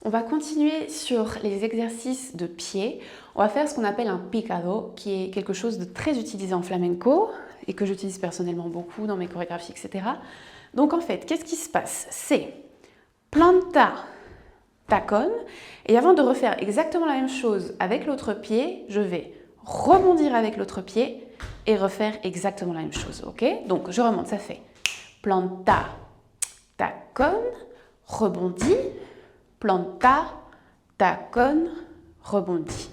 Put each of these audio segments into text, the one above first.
On va continuer sur les exercices de pied. On va faire ce qu'on appelle un picado, qui est quelque chose de très utilisé en flamenco et que j'utilise personnellement beaucoup dans mes chorégraphies, etc. Donc en fait, qu'est-ce qui se passe? C'est planta, tacon, et avant de refaire exactement la même chose avec l'autre pied, je vais rebondir avec l'autre pied et refaire exactement la même chose, ok? Donc je remonte, ça fait planta, tacon, rebondis, planta, tacon, rebondis.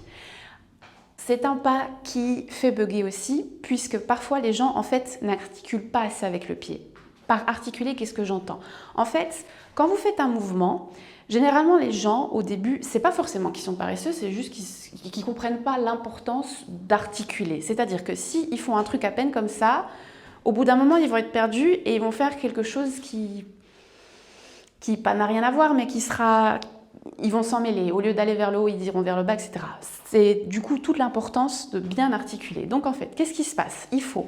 C'est un pas qui fait bugger aussi, puisque parfois les gens en fait n'articulent pas assez avec le pied. Par articuler, qu'est-ce que j'entends? En fait, quand vous faites un mouvement, généralement les gens au début, c'est pas forcément qu'ils sont paresseux, c'est juste qu'ils ne comprennent pas l'importance d'articuler. C'est-à-dire que s'ils font un truc à peine comme ça, au bout d'un moment ils vont être perdus et ils vont faire quelque chose qui n'a rien à voir, mais ils vont s'en mêler. Au lieu d'aller vers le haut, ils iront vers le bas, etc. C'est du coup toute l'importance de bien articuler. Donc en fait, qu'est-ce qui se passe? Il faut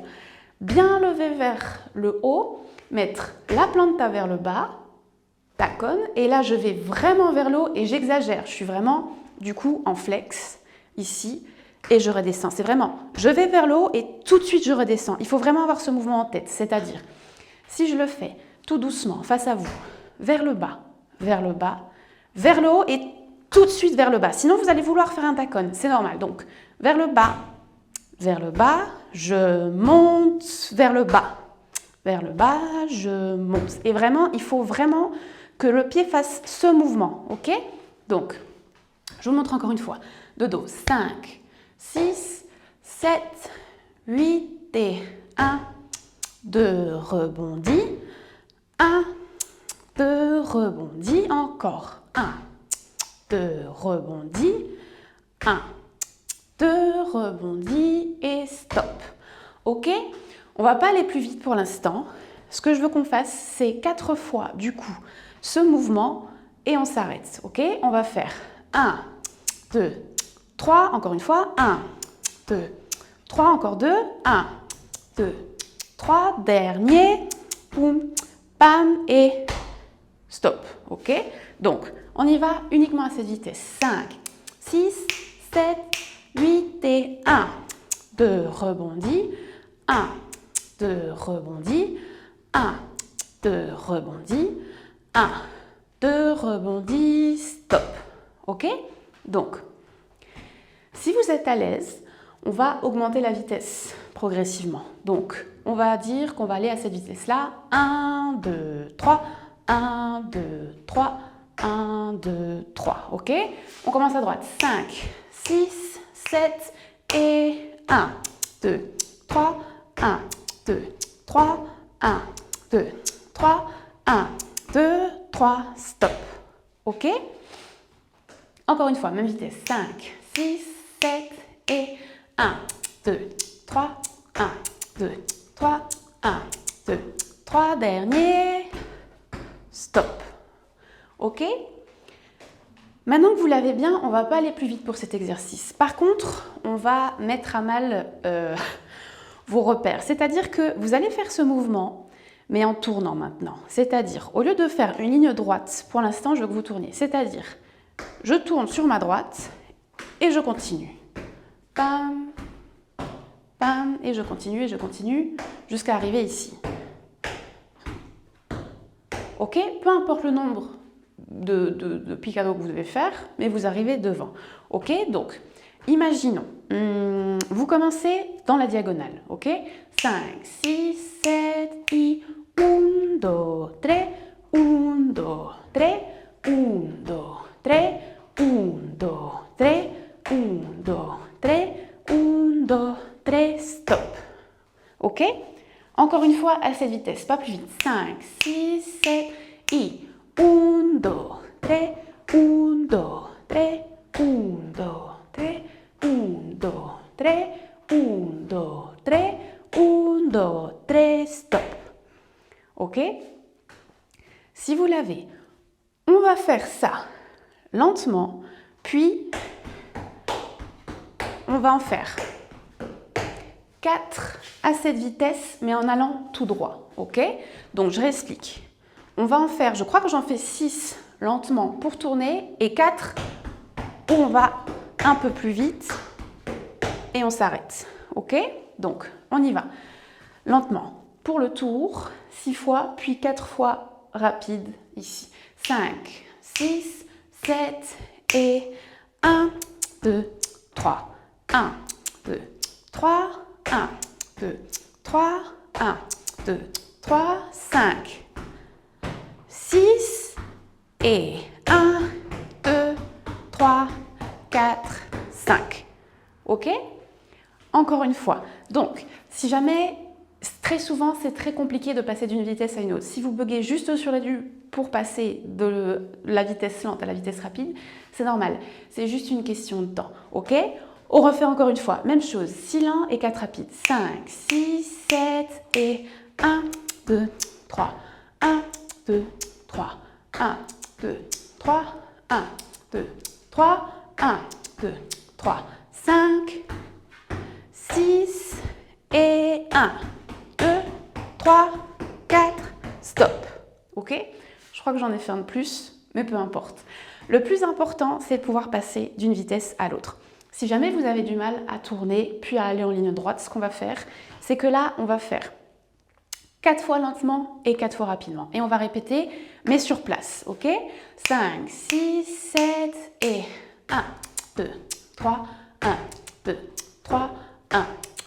bien lever vers le haut, mettre la planta vers le bas, tacon, et là je vais vraiment vers le haut et j'exagère. Je suis vraiment du coup en flex ici et je redescends. C'est vraiment, je vais vers le haut et tout de suite je redescends. Il faut vraiment avoir ce mouvement en tête, c'est-à-dire si je le fais tout doucement face à vous, vers le bas, vers le bas, vers le haut et tout de suite vers le bas. Sinon, vous allez vouloir faire un tacon, c'est normal. Donc, vers le bas, je monte, vers le bas, je monte. Et vraiment, il faut vraiment que le pied fasse ce mouvement, ok? Donc, je vous montre encore une fois. De dos, 5, 6, 7, 8 et 1, 2, rebondis, 1, 2, rebondis, encore 1, 2, rebondis, 1, 2, rebondis et stop. Ok? On va pas aller plus vite pour l'instant. Ce que je veux qu'on fasse, c'est 4 fois du coup ce mouvement et on s'arrête. Ok? On va faire 1, 2, 3, encore une fois, 1, 2, 3, encore 2, 1, 2, 3, dernier, boum, bam et stop, ok? Donc, on y va uniquement à cette vitesse. 5, 6, 7, 8 et 1, 2, rebondis, 1, 2, rebondis, 1, 2, rebondis, 1, 2, rebondis, stop, ok? Donc, si vous êtes à l'aise, on va augmenter la vitesse progressivement. Donc, on va dire qu'on va aller à cette vitesse-là. 1, 2, 3, 1, 2, 3, 1, 2, 3. Ok? On commence à droite. 5, 6, 7 et 1, 2, 3, 1, 2, 3, 1, 2, 3, 1, 2, 3, stop. Ok? Encore une fois, même vitesse. 5, 6, 7 et 1, 2, 3, 1, 2, 3, 1, 2, 3, dernier, stop. Ok? Maintenant que vous l'avez bien, on ne va pas aller plus vite pour cet exercice. Par contre, on va mettre à mal vos repères. C'est-à-dire que vous allez faire ce mouvement, mais en tournant maintenant. C'est-à-dire, au lieu de faire une ligne droite, pour l'instant, je veux que vous tourniez. C'est-à-dire, je tourne sur ma droite et je continue. Bam, bam, et je continue jusqu'à arriver ici. Ok? Peu importe le nombre de picado que vous devez faire, mais vous arrivez devant. Ok? Donc, imaginons, vous commencez dans la diagonale. Ok? 5, 6, 7, et 1, 2, 3, 1, 2, 3, 1, 2, 3, 1, 2, 3, 1, 2, 3, 1, 2, 3, stop. Ok? Encore une fois à cette vitesse, pas plus vite. 5, 6, 7 et 1, 2, 3, 1, 2, 3, 1, 2, 3, 1, 2, 3, 1, 2, 3, 1, 2, 3, stop. Ok? Si vous l'avez, on va faire ça lentement, puis on va en faire 4 à cette vitesse, mais en allant tout droit, ok? Donc, je réexplique. On va en faire, je crois que j'en fais 6 lentement pour tourner et 4 où on va un peu plus vite et on s'arrête. Ok? Donc, on y va. Lentement. Pour le tour, 6 fois, puis 4 fois rapide ici. 5, 6, 7 et 1, 2, 3. 1, 2, 3, 1, 2, 3, 1, 2, 3, 5, 6 et 1, 2, 3, 4, 5. Ok? Encore une fois. Donc, si jamais, très souvent, c'est très compliqué de passer d'une vitesse à une autre. Si vous buguez juste sur la vue pour passer de la vitesse lente à la vitesse rapide, c'est normal. C'est juste une question de temps. Ok? On refait encore une fois. Même chose. 6 lents et 4 rapides. 5, 6, 7 et 1, 2, 3. 1, 2, 3. 1, 2, 3. 1, 2, 3. 1, 2, 3. 5, 6 et 1, 2, 3, 4, stop. Ok? Je crois que j'en ai fait un de plus, mais peu importe. Le plus important, c'est de pouvoir passer d'une vitesse à l'autre. Si jamais vous avez du mal à tourner, puis à aller en ligne droite, ce qu'on va faire, c'est que là, on va faire 4 fois lentement et 4 fois rapidement. Et on va répéter, mais sur place. Ok? 5, 6, 7 et 1, 2, 3, 1, 2, 3, 1,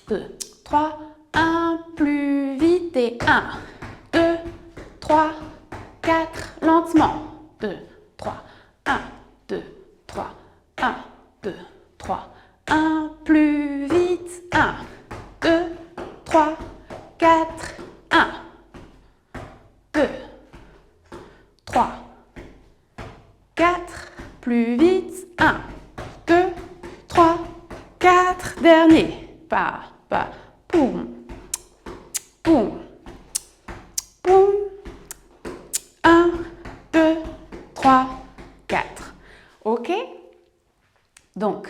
2, 3, 1, plus vite et 1, 2, 3, 4, lentement, 2, 3, 1, 2, 3, 1, 2, 3, 1, plus vite, 1, 2, 3, 4, 1, 2, 3, 4, plus vite, 1, 2, 3, 4, dernier. Pas, boum, boum, boum. 1, 2, 3, 4. Ok? Donc,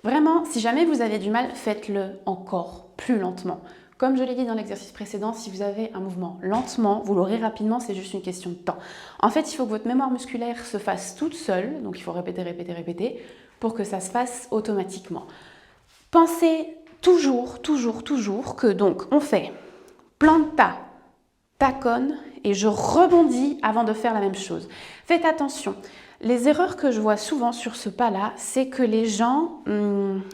vraiment, si jamais vous avez du mal, faites-le encore plus lentement. Comme je l'ai dit dans l'exercice précédent, si vous avez un mouvement lentement, vous l'aurez rapidement, c'est juste une question de temps. En fait, il faut que votre mémoire musculaire se fasse toute seule, donc il faut répéter, répéter, répéter, pour que ça se fasse automatiquement. Pensez toujours que donc on fait planta, tacone et je rebondis avant de faire la même chose. Faites attention. Les erreurs que je vois souvent sur ce pas-là, c'est que les gens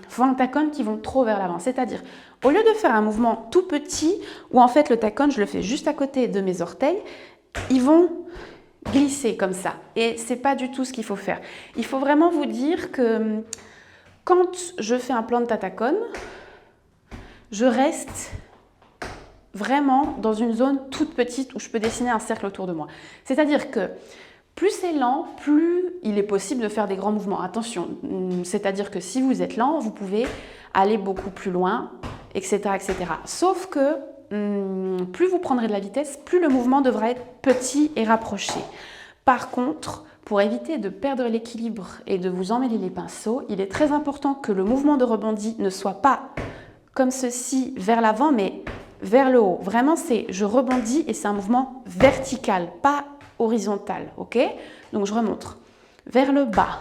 font un tacone qui vont trop vers l'avant. C'est-à-dire, au lieu de faire un mouvement tout petit, où en fait le tacone, je le fais juste à côté de mes orteils, ils vont glisser comme ça. Et c'est pas du tout ce qu'il faut faire. Il faut vraiment vous dire que quand je fais un plan de tacone, je reste vraiment dans une zone toute petite où je peux dessiner un cercle autour de moi. C'est-à-dire que plus c'est lent, plus il est possible de faire des grands mouvements. Attention, c'est-à-dire que si vous êtes lent, vous pouvez aller beaucoup plus loin, etc. etc. Sauf que plus vous prendrez de la vitesse, plus le mouvement devra être petit et rapproché. Par contre, pour éviter de perdre l'équilibre et de vous emmêler les pinceaux, il est très important que le mouvement de rebondi ne soit pas comme ceci vers l'avant, mais vers le haut. Vraiment, c'est je rebondis et c'est un mouvement vertical, pas horizontal, ok? Donc, je remonte vers le bas,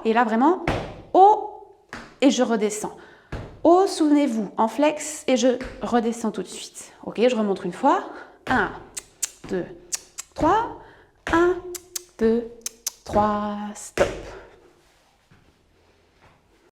et là, vraiment, haut, et je redescends. Haut, souvenez-vous, en flex, et je redescends tout de suite. Ok, je remonte une fois. 1, 2, 3, 1, 2, 3, stop.